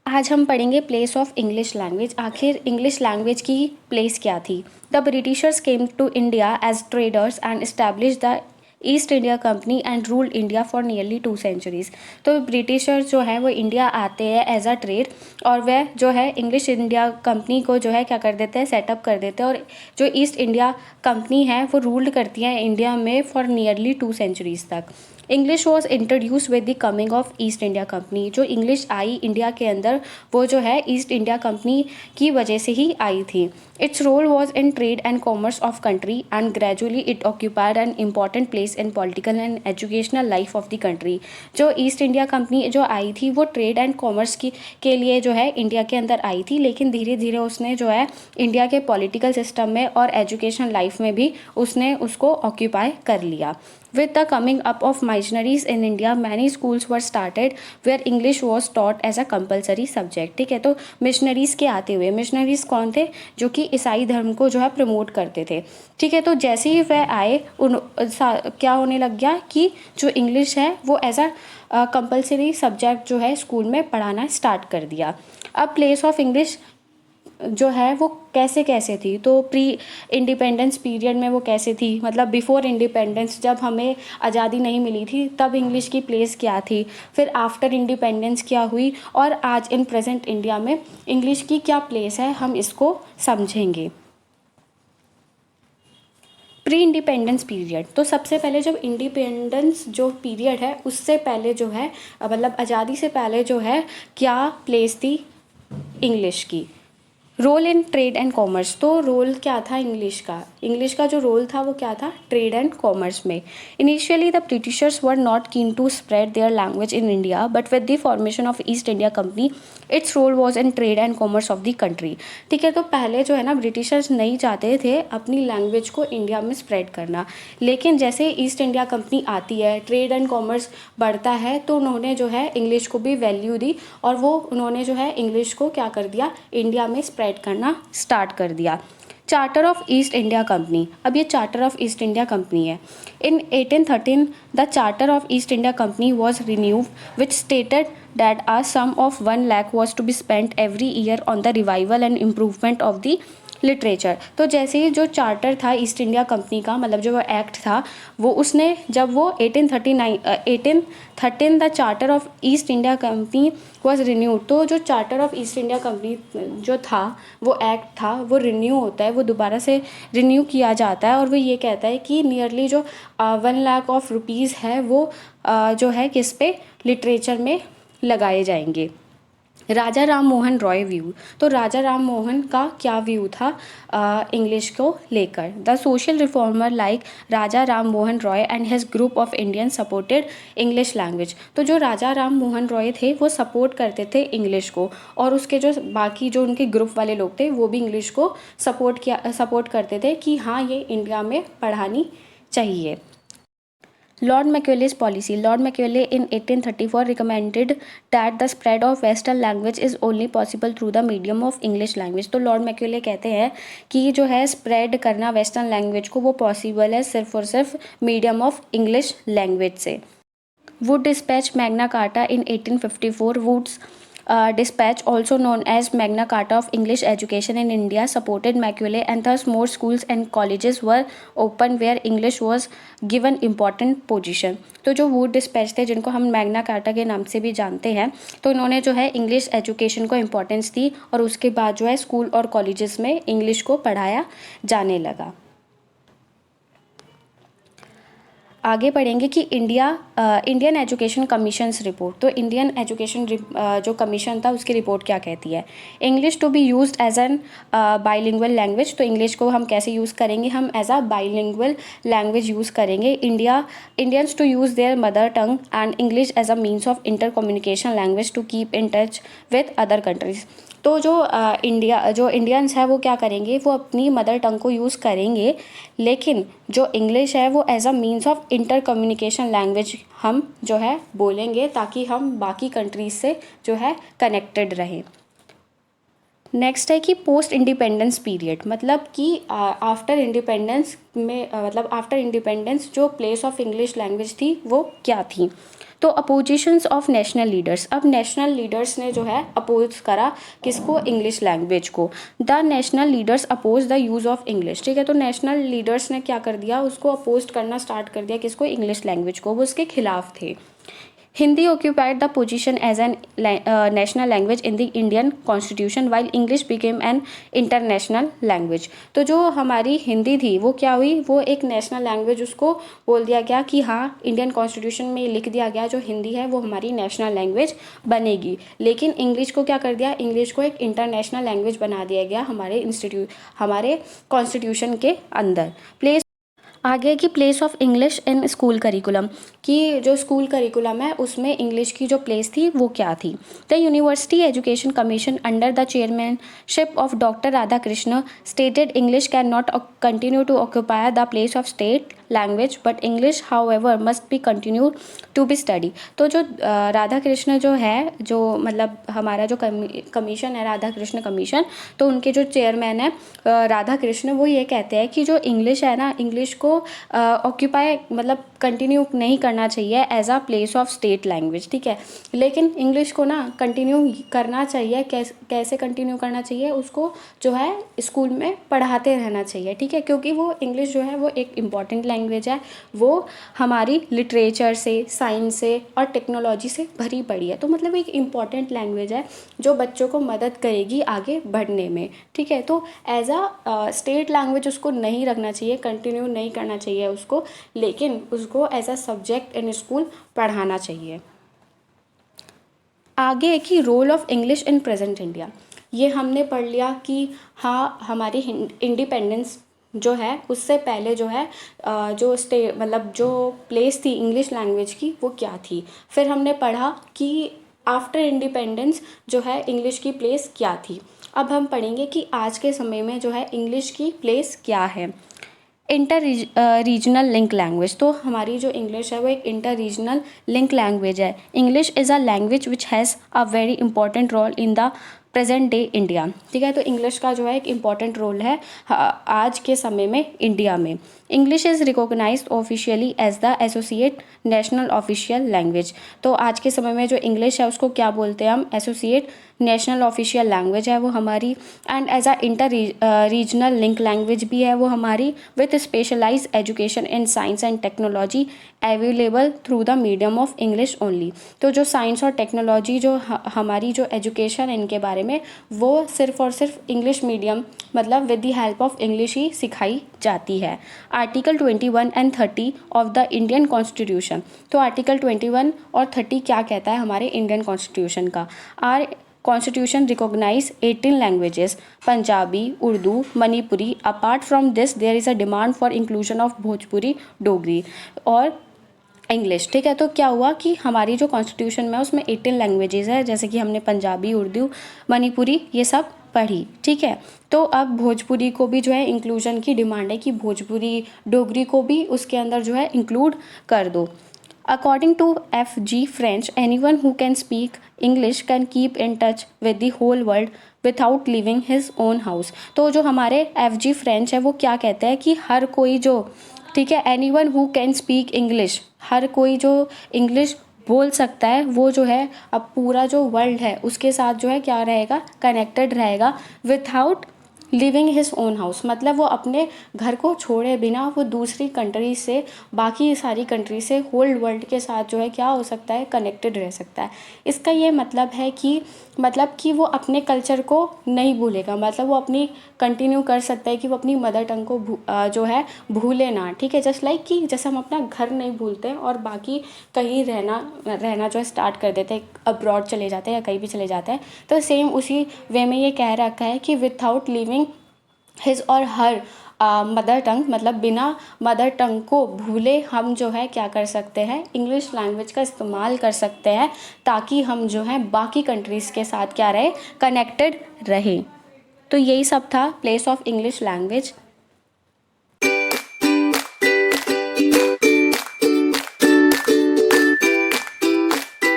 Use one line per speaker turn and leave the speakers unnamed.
आज हम पढ़ेंगे प्लेस ऑफ इंग्लिश लैंग्वेज। आखिर इंग्लिश लैंग्वेज की प्लेस क्या थी। The Britishers came to India as traders and establish the East India Company and ruled India for nearly 2 centuries. तो Britishers जो है वो इंडिया आते हैं एज अ ट्रेड, और वह जो है इंग्लिश इंडिया कंपनी को जो है क्या कर देते हैं, सेटअप कर देते हैं। और जो ईस्ट इंडिया कंपनी है वो रूल्ड करती है इंडिया में फॉर नियरली 2 सेंचुरीज तक। English was introduce with the coming of East India Company. जो इंग्लिश आई इंडिया के अंदर वो जो है ईस्ट इंडिया कंपनी की वजह से ही आई थी। Its role was in trade and commerce of country and gradually it occupied an important place in political and educational life of the country. जो ईस्ट इंडिया कंपनी जो आई थी वो ट्रेड एंड कॉमर्स की के लिए जो है इंडिया के अंदर आई थी, लेकिन धीरे धीरे उसने जो है इंडिया के पॉलिटिकल सिस्टम में और एजुकेशन लाइफ में भी उसने उसको ऑक्यूपाई कर लिया। With the coming up of missionaries in India, many schools were started where English was taught as a compulsory subject। ठीक है, तो मिशनरीज़ के आते हुए, मिशनरीज़ कौन थे, जो कि ईसाई धर्म को जो है प्रमोट करते थे। ठीक है, तो जैसे ही वह आए क्या होने लग गया कि जो इंग्लिश है वो एज अ कंपल्सरी सब्जेक्ट जो है स्कूल में पढ़ाना स्टार्ट कर दिया। अब प्लेस ऑफ इंग्लिश जो है वो कैसे कैसे थी, तो प्री इंडिपेंडेंस पीरियड में वो कैसे थी, मतलब बिफोर इंडिपेंडेंस जब हमें आज़ादी नहीं मिली थी तब इंग्लिश की प्लेस क्या थी, फिर आफ्टर इंडिपेंडेंस क्या हुई, और आज इन प्रेजेंट इंडिया में इंग्लिश की क्या प्लेस है, हम इसको समझेंगे। प्री इंडिपेंडेंस पीरियड, तो सबसे पहले जब इंडिपेंडेंस जो पीरियड है उससे पहले जो है, मतलब आज़ादी से पहले जो है क्या प्लेस थी इंग्लिश की। Role in trade and commerce, तो रोल क्या था इंग्लिश का जो रोल था वो क्या था, ट्रेड एंड कॉमर्स में। Initially the Britishers were not keen to spread their language in India, but with the formation of East India Company its role was in trade and commerce of the country. ठीक है, तो पहले जो है ना Britishers नहीं चाहते थे अपनी लैंग्वेज को इंडिया में स्प्रेड करना, लेकिन जैसे ईस्ट इंडिया कंपनी आती है, ट्रेड एंड कॉमर्स बढ़ता है, तो उन्होंने जो है इंग्लिश को भी वैल्यू दी, और वो उन्होंने जो है इंग्लिश को क्या कर दिया, इंडिया में स्प्रेड करना स्टार्ट कर दिया। Charter of East India company, अब ये charter of East India company है। इन 1813 the charter of East India company was renewed which stated that a sum of 1 lakh was to be spent every year on the revival and improvement of the literature. तो जैसे ही जो charter था east India company का, मतलब जो वो act था, वो उसने जब वो 1813 the charter of East India company was renewed, तो जो charter of East India Company जो था वो एक्ट था वो रिन्यू होता है, वो दोबारा से रिन्यू किया जाता है, और वो ये कहता है कि नियरली जो 1 लाख ऑफ रुपीज़ है वो जो है किस पे, लिटरेचर में लगाए जाएंगे। राजा राम मोहन रॉय व्यू, तो राजा राम मोहन का क्या व्यू था इंग्लिश को लेकर। The social reformer like Raja Ram Mohan Roy and his group of Indian supported English language, तो जो राजा राम मोहन रॉय थे वो सपोर्ट करते थे इंग्लिश को, और उसके जो बाकी जो उनके ग्रुप वाले लोग थे वो भी इंग्लिश को सपोर्ट करते थे कि हाँ ये इंडिया में पढ़ानी चाहिए। Lord Macaulay policy. Lord Macaulay in 1834 recommended that the spread of Western language is only possible through the medium of English language। तो Lord Macaulay कहते हैं कि जो है स्प्रेड करना वेस्टर्न लैंग्वेज को वो पॉसिबल है सिर्फ और सिर्फ मीडियम ऑफ इंग्लिश लैंग्वेज से। Wood Dispatch Magna Carta in 1854। Wood's Dispatch, also known as Magna Carta of English Education in India, supported Macaulay, and thus more schools and colleges were opened where English was given important position। तो जो Wood dispatch थे, जिनको हम Magna carta के नाम से भी जानते हैं, तो इन्होंने जो है इंग्लिश एजुकेशन को इम्पोर्टेंस दी, और उसके बाद जो है स्कूल और कॉलेजेस में इंग्लिश को पढ़ाया जाने लगा। आगे पढ़ेंगे कि इंडियन एजुकेशन कमीशंस रिपोर्ट, तो इंडियन एजुकेशन जो कमीशन था उसकी रिपोर्ट क्या कहती है। English to be used as an bilingual language, तो इंग्लिश को हम कैसे यूज़ करेंगे, हम as a bilingual language use करेंगे। Indians to use their mother tongue and English as a means of inter communication language to keep in touch with other countries. तो जो Indians है वो क्या करेंगे, वो अपनी मदर टंग को यूज़ करेंगे, लेकिन जो इंग्लिश है वो as a means of inter communication language हम जो है बोलेंगे, ताकि हम बाकी कंट्रीज से जो है कनेक्टेड रहें। नेक्स्ट है कि पोस्ट इंडिपेंडेंस पीरियड, मतलब कि आफ्टर इंडिपेंडेंस में, मतलब आफ्टर इंडिपेंडेंस जो प्लेस ऑफ इंग्लिश लैंग्वेज थी वो क्या थी। तो अपोजिशंस ऑफ नेशनल लीडर्स, अब नेशनल लीडर्स ने जो है अपोज करा किसको, इंग्लिश लैंग्वेज को। The national leaders oppose the use of English, ठीक है। तो नेशनल लीडर्स ने क्या कर दिया, उसको अपोज करना स्टार्ट कर दिया किसको, इंग्लिश लैंग्वेज को, वो उसके खिलाफ थे। Hindi occupied the position as an national language in the Indian Constitution while English became an international language। तो जो हमारी हिंदी थी वो क्या हुई, वो एक नेशनल लैंग्वेज उसको बोल दिया गया कि हाँ इंडियन कॉन्स्टिट्यूशन में लिख दिया गया जो हिंदी है वो हमारी नेशनल लैंग्वेज बनेगी। लेकिन इंग्लिश को क्या कर दिया, इंग्लिश को एक इंटरनेशनल लैंग्वेज बना दिया गया हमारे कॉन्स्टिट्यूशन के अंदर। प्लेस आगे की place of English in school curriculum, कि जो स्कूल करिकुलम है उसमें इंग्लिश की जो प्लेस थी वो क्या थी। The university education commission under the chairmanship of doctor Radha Krishna stated English can not continue to occupy the place of state language but English however must be continue to be study. तो जो राधा कृष्ण जो है, जो मतलब हमारा जो कमीशन है Radha Krishna commission, तो उनके जो चेयरमैन है राधा कृष्ण, वो ये कहते हैं कि जो इंग्लिश है ना, इंग्लिश को ऑक्यूपाई मतलब कंटिन्यू नहीं करना चाहिए as a place of state language, ठीक है। लेकिन इंग्लिश को ना कंटिन्यू करना चाहिए, कैसे कंटिन्यू करना चाहिए, उसको जो है स्कूल में पढ़ाते रहना चाहिए, ठीक है। क्योंकि वो इंग्लिश जो है वो एक इम्पॉर्टेंट लैंग्वेज है, वो हमारी लिटरेचर से, साइंस से और टेक्नोलॉजी से भरी पड़ी है। तो मतलब एक इम्पॉर्टेंट लैंग्वेज है जो बच्चों को मदद करेगी आगे बढ़ने में, ठीक है। तो एज अ स्टेट लैंग्वेज उसको नहीं रखना चाहिए, कंटिन्यू नहीं करना चाहिए उसको, लेकिन उसको as a subject in school पढ़ाना चाहिए। आगे है कि role of English in present India. ये हमने पढ़ लिया कि हाँ हमारी इंडिपेंडेंस जो है उससे पहले जो है जो मतलब जो प्लेस थी इंग्लिश लैंग्वेज की वो क्या थी। फिर हमने पढ़ा कि आफ्टर इंडिपेंडेंस जो है इंग्लिश की प्लेस क्या थी। अब हम पढ़ेंगे कि आज के समय में जो है इंग्लिश की प्लेस क्या है। इंटर रीजनल लिंक लैंग्वेज, तो हमारी जो इंग्लिश है वो एक इंटर रीजनल लिंक लैंग्वेज है। English is a language which has a very important role in the present day India, ठीक है। तो इंग्लिश का जो है एक इम्पॉर्टेंट रोल है आज के समय में इंडिया में। English is recognised officially as the associate national official language. तो आज के समय में जो इंग्लिश है उसको क्या बोलते हैं हम, एसोसिएट नेशनल ऑफिशियल लैंग्वेज है वो हमारी, and as a inter regional link language भी है वो हमारी, with specialise education in science and technology available through the medium of English only. तो जो साइंस और टेक्नोलॉजी जो हमारी जो एजुकेशन है इनके बारे में वो सिर्फ और सिर्फ इंग्लिश मीडियम मतलब with the help of English ही सिखाई जाती है। Article 21 and 30 of the Indian constitution, तो आर्टिकल 21 और 30 क्या कहता है हमारे इंडियन कॉन्स्टिट्यूशन का। Are Constitution recognize 18 languages, Punjabi, Urdu, Manipuri. Apart from this, there is a demand for inclusion of Bhojpuri, Dogri और इंग्लिश, ठीक है। तो क्या हुआ कि हमारी जो कॉन्स्टिट्यूशन में उसमें 18 लैंग्वेजेस है, जैसे कि हमने पंजाबी, उर्दू, मणिपुरी ये सब पढ़ी, ठीक है। तो अब भोजपुरी को भी जो है इंक्लूजन की डिमांड है कि भोजपुरी, डोगरी को भी उसके अंदर जो है इंक्लूड कर दो। According to F.G. French, anyone who can speak English can keep in touch with the whole world without leaving his own house। तो जो हमारे F.G. French है वो क्या कहते हैं कि हर कोई जो, ठीक है, anyone who can speak English, हर कोई जो इंग्लिश बोल सकता है वो जो है अब पूरा जो वर्ल्ड है उसके साथ जो है क्या रहेगा, कनेक्टेड रहेगा, without living his own house. मतलब वो अपने घर को छोड़े बिना वो दूसरी कंट्री से, बाकी सारी कंट्री से, होल वर्ल्ड के साथ जो है क्या हो सकता है, कनेक्टेड रह सकता है। इसका ये मतलब है कि वो अपने कल्चर को नहीं भूलेगा, मतलब वो अपनी कंटिन्यू कर सकता है कि वो अपनी मदर टंग को जो है भूले ना, ठीक है। जस्ट लाइक कि जैसे हम अपना घर नहीं भूलते हैं और बाकी कहीं रहना जो है स्टार्ट कर देते हैं, अब्रॉड चले जाते हैं या कहीं भी चले जाते हैं, तो सेम उसी वे में ये कह रखा है कि विथआउट लिविंग हिज और हर मदर टंग, मतलब बिना मदर टंग को भूले हम जो है क्या कर सकते हैं, इंग्लिश लैंग्वेज का इस्तेमाल कर सकते हैं ताकि हम जो है बाकी कंट्रीज़ के साथ क्या रहे, कनेक्टेड रहे। तो यही सब था प्लेस ऑफ इंग्लिश लैंग्वेज।